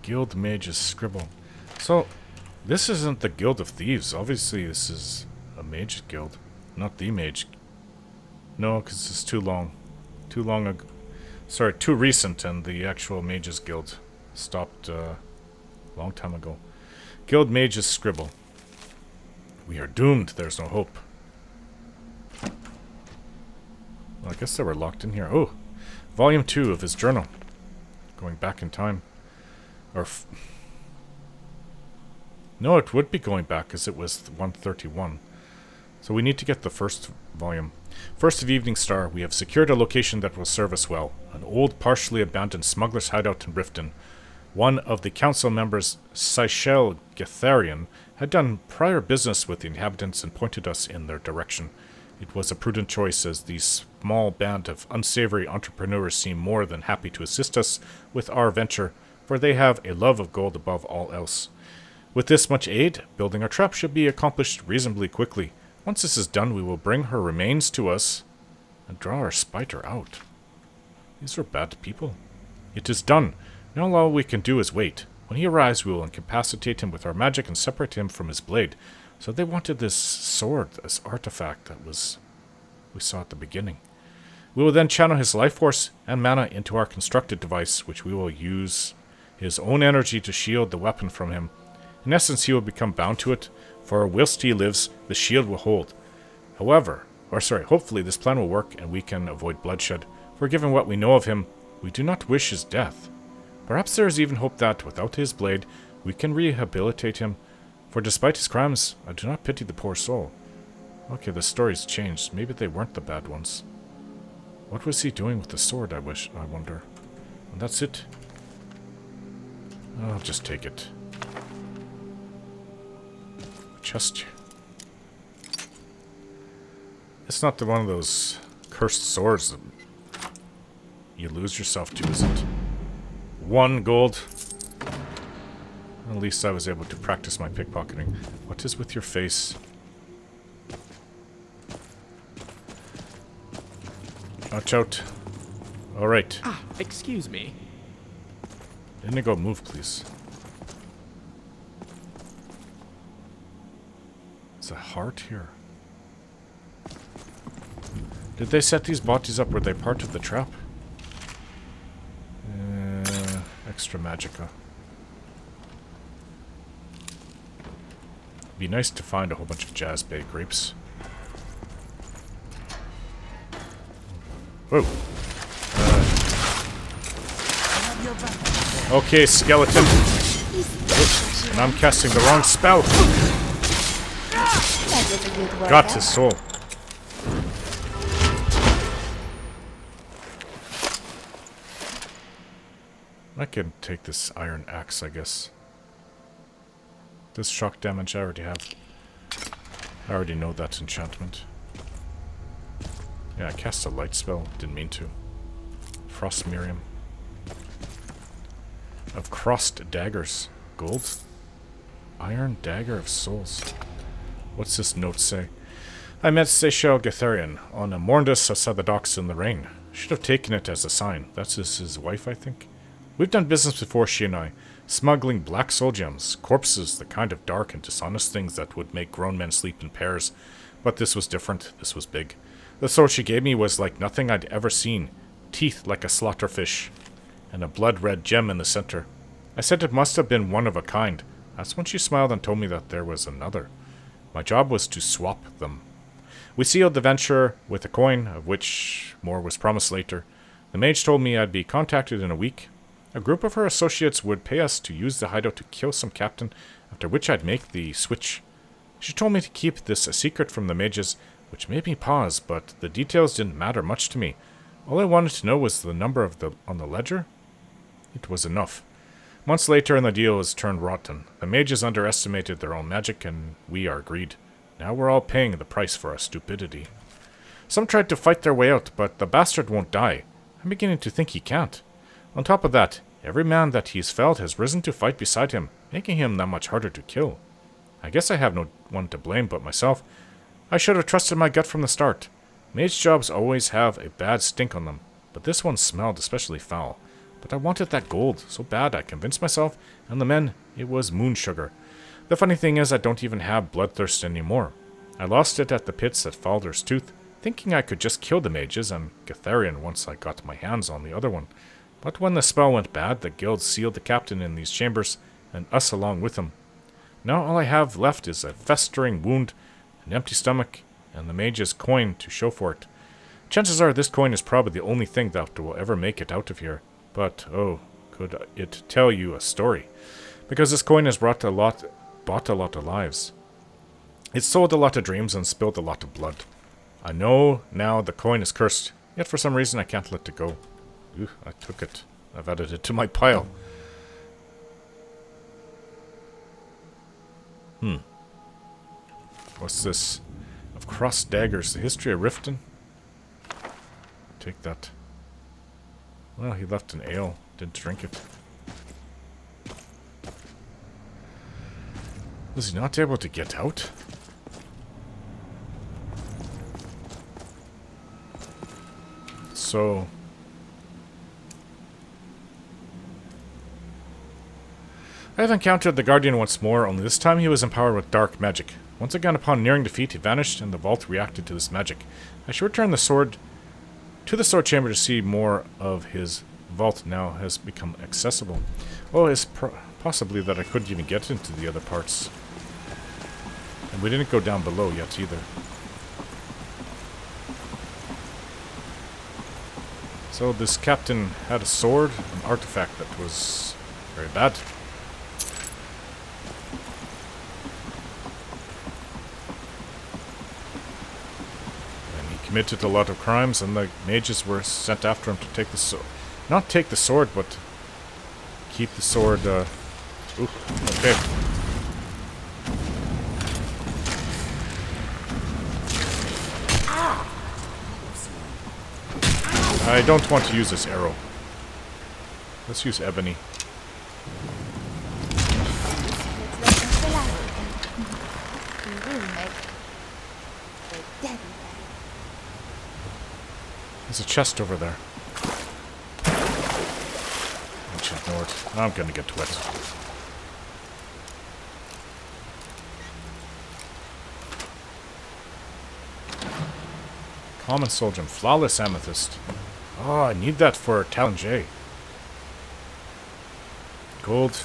Guild Mage's Scribble. So, this isn't the Guild of Thieves. Obviously, this is a Mage Guild, not the Mage. No, because it's too long. Too long ago. Sorry, too recent, and the actual Mages Guild stopped a long time ago. Guild Mage's Scribble. We are doomed. There's no hope. Well, I guess they were locked in here. Oh, Volume 2 of his journal. Going back in time. Or no, it would be going back because it was 131. So we need to get the first volume. First of Evening Star, we have secured a location that will serve us well. An old, partially abandoned smuggler's hideout in Riften. One of the council members, Seychelles Getharian, had done prior business with the inhabitants and pointed us in their direction. It was a prudent choice, as the small band of unsavory entrepreneurs seem more than happy to assist us with our venture, for they have a love of gold above all else. With this much aid, building our trap should be accomplished reasonably quickly. Once this is done, we will bring her remains to us and draw our spider out. These are bad people. It is done. Now all we can do is wait. When he arrives, we will incapacitate him with our magic and separate him from his blade. So they wanted this sword, this artifact that we saw at the beginning. We will then channel his life force and mana into our constructed device, which we will use his own energy to shield the weapon from him. In essence, he will become bound to it, for whilst he lives, the shield will hold. Hopefully this plan will work and we can avoid bloodshed, for given what we know of him, we do not wish his death. Perhaps there is even hope that, without his blade, we can rehabilitate him, for despite his crimes, I do not pity the poor soul. Okay, the story's changed. Maybe they weren't the bad ones. What was he doing with the sword, I wonder. And that's it. I'll just take it. Just... It's not one of those cursed swords that you lose yourself to, is it? 1 gold. At least I was able to practice my pickpocketing. What is with your face? Watch out. Alright. Ah, excuse me. Inigo, move, please. There's a heart here. Did they set these bodies up? Were they part of the trap? Extra magicka. Be nice to find a whole bunch of Jazz Bay grapes. Whoa. Okay, skeleton. Oops, and I'm casting the wrong spell. Got his soul. I can take this iron axe, I guess. This shock damage I already have. I already know that enchantment. Yeah, I cast a light spell. Didn't mean to. Frost Miriam. Of crossed daggers. Gold? Iron Dagger of Souls. What's this note say? I met Seychelles Getharian on a Morndus outside the docks in the rain. Should have taken it as a sign. That's his wife, I think. We've done business before, she and I. Smuggling black soul gems. Corpses, the kind of dark and dishonest things that would make grown men sleep in pairs. But this was different. This was big. The sword she gave me was like nothing I'd ever seen. Teeth like a slaughterfish. And a blood-red gem in the center. I said it must have been one of a kind. That's when she smiled and told me that there was another. My job was to swap them. We sealed the venture with a coin, of which more was promised later. The mage told me I'd be contacted in a week. A group of her associates would pay us to use the hideout to kill some captain, after which I'd make the switch. She told me to keep this a secret from the mages, which made me pause, but the details didn't matter much to me. All I wanted to know was the number on the ledger. It was enough. Months later, and the deal was turned rotten. The mages underestimated their own magic, and we agreed. Now we're all paying the price for our stupidity. Some tried to fight their way out, but the bastard won't die. I'm beginning to think he can't. On top of that, every man that he's felled has risen to fight beside him, making him that much harder to kill. I guess I have no one to blame but myself. I should have trusted my gut from the start. Mage jobs always have a bad stink on them, but this one smelled especially foul. But I wanted that gold so bad I convinced myself and the men it was moon sugar. The funny thing is I don't even have bloodthirst anymore. I lost it at the pits at Falder's Tooth, thinking I could just kill the mages and Gatharion once I got my hands on the other one. But when the spell went bad, the guild sealed the captain in these chambers, and us along with him. Now all I have left is a festering wound, an empty stomach, and the mage's coin to show for it. Chances are this coin is probably the only thing that will ever make it out of here. But, oh, could it tell you a story? Because this coin has bought a lot of lives. It sold a lot of dreams and spilled a lot of blood. I know now the coin is cursed, yet for some reason I can't let it go. Ooh, I took it. I've added it to my pile. What's this? Of crossed daggers, the history of Riften? Take that. Well, he left an ale. Didn't drink it. Was he not able to get out? So... I have encountered the Guardian once more, only this time he was empowered with dark magic. Once again, upon nearing defeat, he vanished, and the vault reacted to this magic. I should return the sword to the sword chamber to see more of his vault now has become accessible. Oh, it's possibly that I couldn't even get into the other parts. And we didn't go down below yet either. So this captain had a sword, an artifact that was very bad. Committed a lot of crimes, and the mages were sent after him to take the sword. Not take the sword, but keep the sword, Ooh, okay. I don't want to use this arrow. Let's use ebony. There's a chest over there. I should ignore it. I'm gonna get wet. Common soldier, flawless amethyst. Oh, I need that for Talon J. Gold,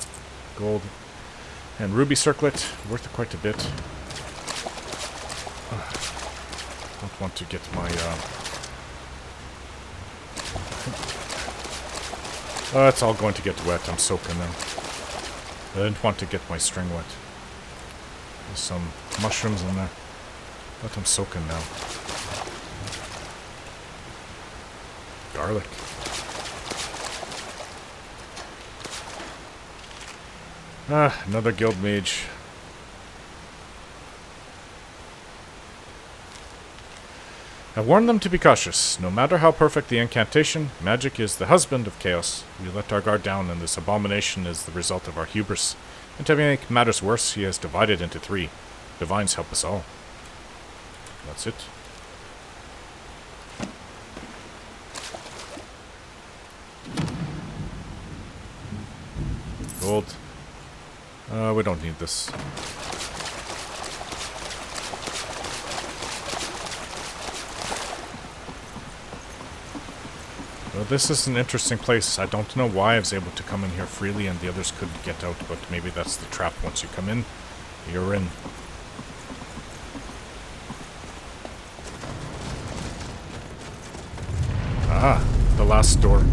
gold, and ruby circlet, worth quite a bit. Don't want to get my oh, it's all going to get wet. I'm soaking now. I didn't want to get my string wet. There's some mushrooms in there, but I'm soaking now. Garlic. Ah, another guild mage. I warn them to be cautious. No matter how perfect the incantation, magic is the husband of chaos. We let our guard down, and this abomination is the result of our hubris. And to make matters worse, he has divided into three. Divines help us all. That's it. Gold. We don't need this. Well, this is an interesting place. I don't know why I was able to come in here freely and the others couldn't get out, but maybe that's the trap. Once you come in, you're in. Ah, the last door.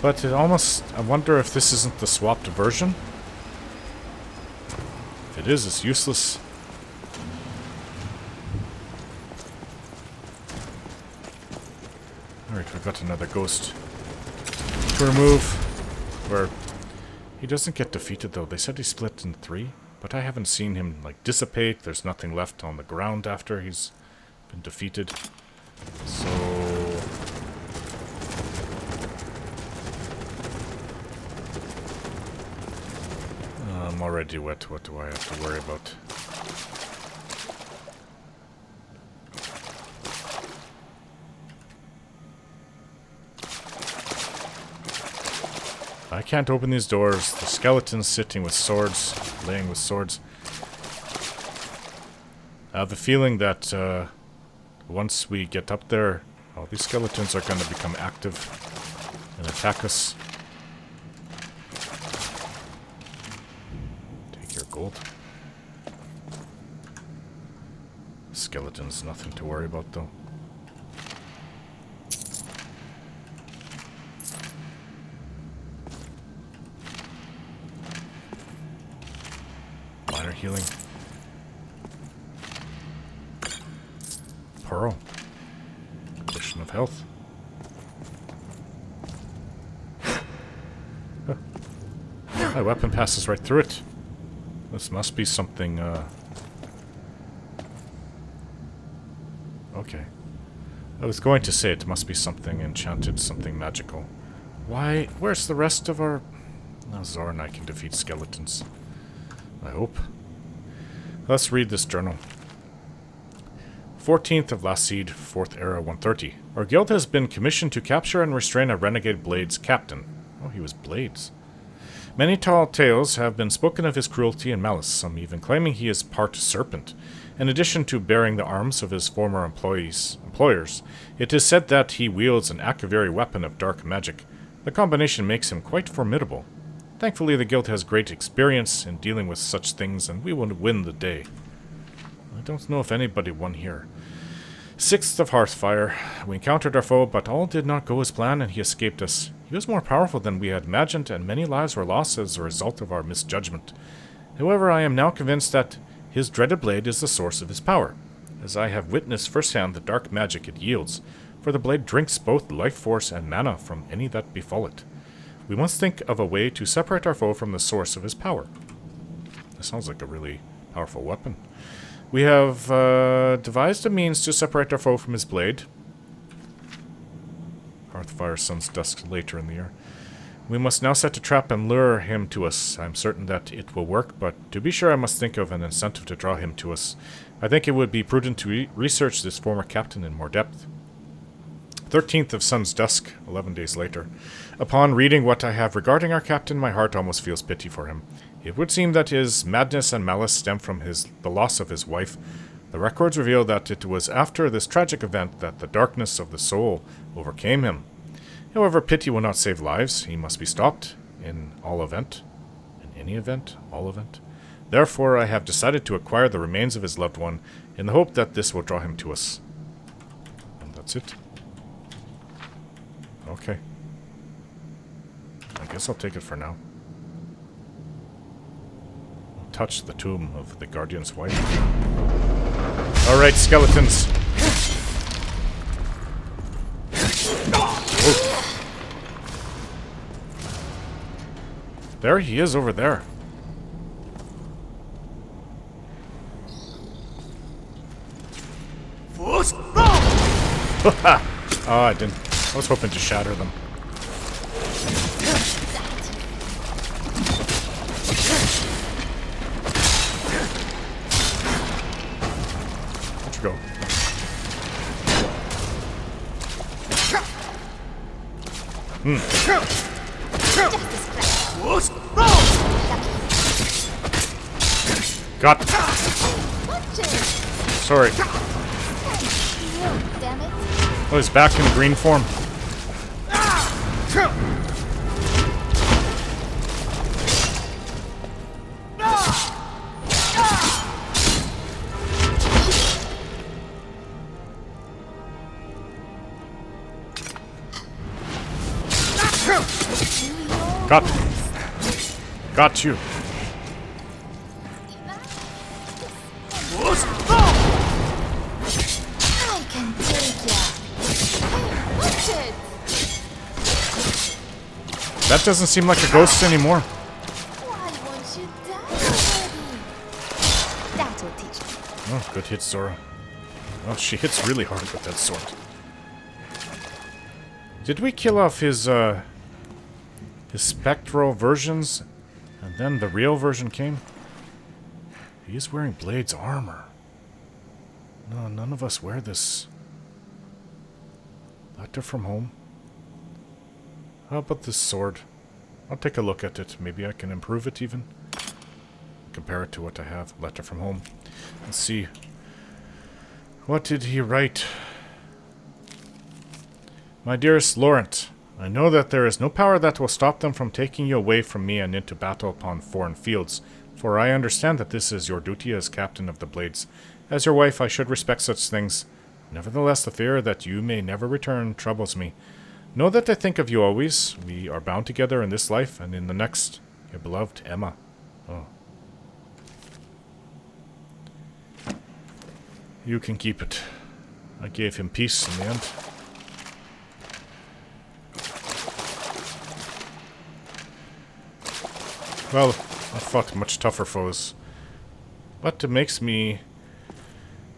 But it almost... I wonder if this isn't the swapped version? If it is, it's useless. Alright, we've got another ghost to remove. Where he doesn't get defeated, though. They said he split in 3, but I haven't seen him, like, dissipate. There's nothing left on the ground after he's been defeated. So... I'm already wet. What do I have to worry about? I can't open these doors. The skeletons sitting with swords, laying with swords. I have the feeling that once we get up there, all these skeletons are going to become active and attack us. Take your gold. Skeletons, nothing to worry about though. Minor healing. Pearl. Cushion of health. My weapon passes right through it. This must be something, okay. I was going to say it must be something enchanted, something magical. Why? Where's the rest of our... Now Zora and I can defeat skeletons. I hope. Let's read this journal. 14th of last seed, 4th era, 130. Our guild has been commissioned to capture and restrain a renegade Blades captain. Oh, he was Blades. Many tall tales have been spoken of his cruelty and malice, some even claiming he is part serpent. In addition to bearing the arms of his former employers, it is said that he wields an Akaviri weapon of dark magic. The combination makes him quite formidable. Thankfully, the guild has great experience in dealing with such things, and we will win the day. I don't know if anybody won here. 6th of Hearthfire. We encountered our foe, but all did not go as planned, and he escaped us. He was more powerful than we had imagined, and many lives were lost as a result of our misjudgment. However, I am now convinced that his dreaded blade is the source of his power, as I have witnessed firsthand the dark magic it yields, for the blade drinks both life force and mana from any that befall it. We must think of a way to separate our foe from the source of his power. That sounds like a really powerful weapon. We have devised a means to separate our foe from his blade. Hearthfire, sun's dusk later in the year. We must now set a trap and lure him to us. I'm certain that it will work, but to be sure I must think of an incentive to draw him to us. I think it would be prudent to research this former captain in more depth. 13th of sun's dusk, 11 days later. Upon reading what I have regarding our captain, my heart almost feels pity for him. It would seem that his madness and malice stem from the loss of his wife. The records reveal that it was after this tragic event that the darkness of the soul overcame him. However, pity will not save lives. He must be stopped in all event. In any event, all event. Therefore, I have decided to acquire the remains of his loved one in the hope that this will draw him to us. And that's it. Okay. I guess I'll take it for now. I'll touch the tomb of the Guardian's wife. Alright, skeletons. Oh. There he is over there. Oh, I didn't. I was hoping to shatter them. Let's go. Got. Sorry. Oh, he's back in green form. Got you. I can take ya. Hey, watch it. That doesn't seem like a ghost anymore. Why won't you die already? That'll teach me. Oh, good hit, Zora. Oh, she hits really hard with that sword. Did we kill off his spectral versions, and then the real version came? He is wearing Blade's armor. No, none of us wear this. Letter from home. How about this sword? I'll take a look at it. Maybe I can improve it even. Compare it to what I have. Letter from home. Let's see. What did he write? My dearest Laurent, I know that there is no power that will stop them from taking you away from me and into battle upon foreign fields, for I understand that this is your duty as captain of the Blades. As your wife, I should respect such things. Nevertheless, the fear that you may never return troubles me. Know that I think of you always. We are bound together in this life and in the next. Your beloved Emma. Oh. You can keep it. I gave him peace in the end. Well, I fought much tougher foes. But it makes me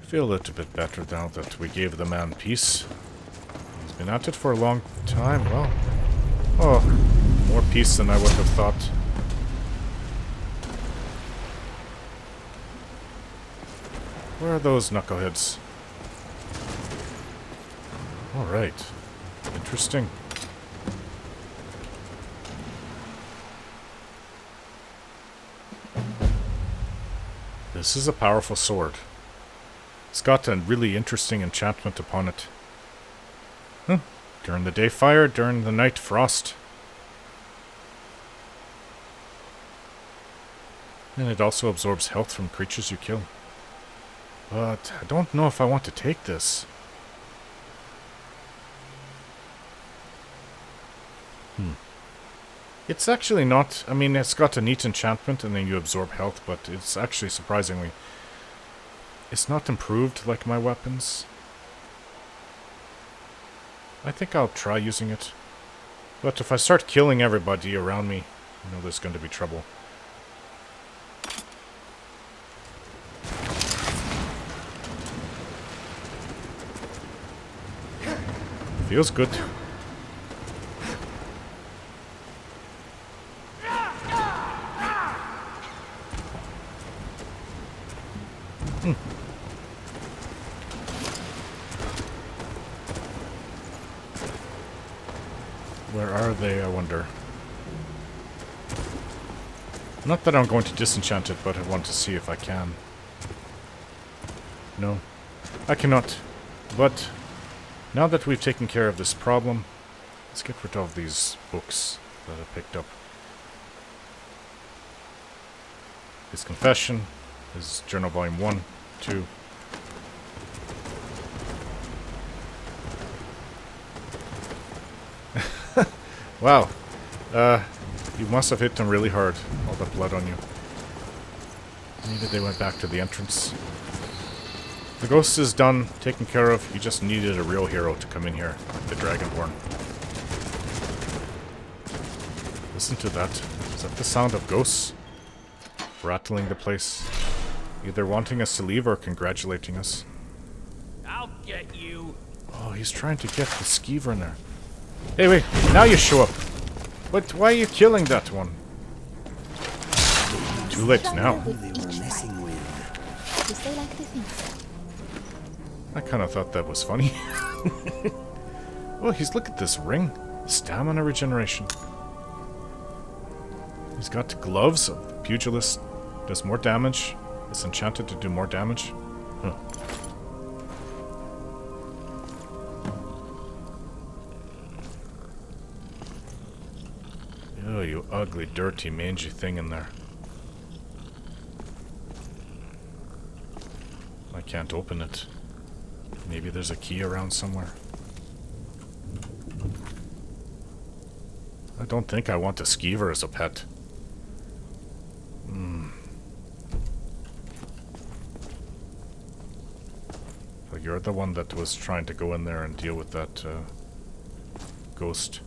feel a little bit better now that we gave the man peace. He's been at it for a long time. Well, oh, more peace than I would have thought. Where are those knuckleheads? Alright. Interesting. This is a powerful sword. It's got a really interesting enchantment upon it. Huh. During the day fire, during the night frost. And it also absorbs health from creatures you kill. But I don't know if I want to take this. It's actually not... I mean, it's got a neat enchantment and then you absorb health, but it's actually surprisingly... It's not improved like my weapons. I think I'll try using it. But if I start killing everybody around me, I know there's going to be trouble. Feels good. Where are they, I wonder? Not that I'm going to disenchant it, but I want to see if I can. No, I cannot. But now that we've taken care of this problem, let's get rid of these books that I picked up. His confession, his journal volume 1, 2. Wow. You must have hit him really hard. All the blood on you. Maybe they went back to the entrance. The ghost is done, taken care of. You just needed a real hero to come in here, like the Dragonborn. Listen to that. Is that the sound of ghosts? Rattling the place. Either wanting us to leave or congratulating us. I'll get you. Oh, he's trying to get the skeever in there. Hey, wait. Now you show up. But why are you killing that one? Too late now. I kind of thought that was funny. Oh, look at this ring. Stamina regeneration. He's got gloves of the pugilist. Does more damage. It's enchanted to do more damage. Huh. Oh, you ugly, dirty, mangy thing in there. I can't open it. Maybe there's a key around somewhere. I don't think I want a skeever as a pet. So you're the one that was trying to go in there and deal with that ghost.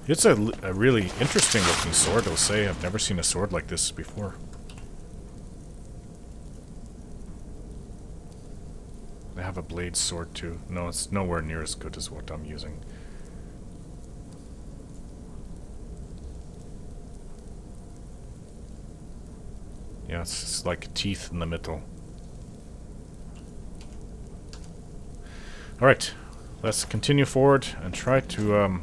It's a really interesting looking sword, I'll say. I've never seen a sword like this before. I have a blade sword too. No, it's nowhere near as good as what I'm using. Yeah, it's just like teeth in the middle. Alright, let's continue forward and try to,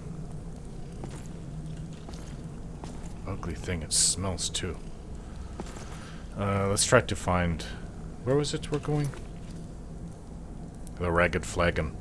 ugly thing, it smells too. Let's try to find... Where was it we're going? The Ragged Flagon.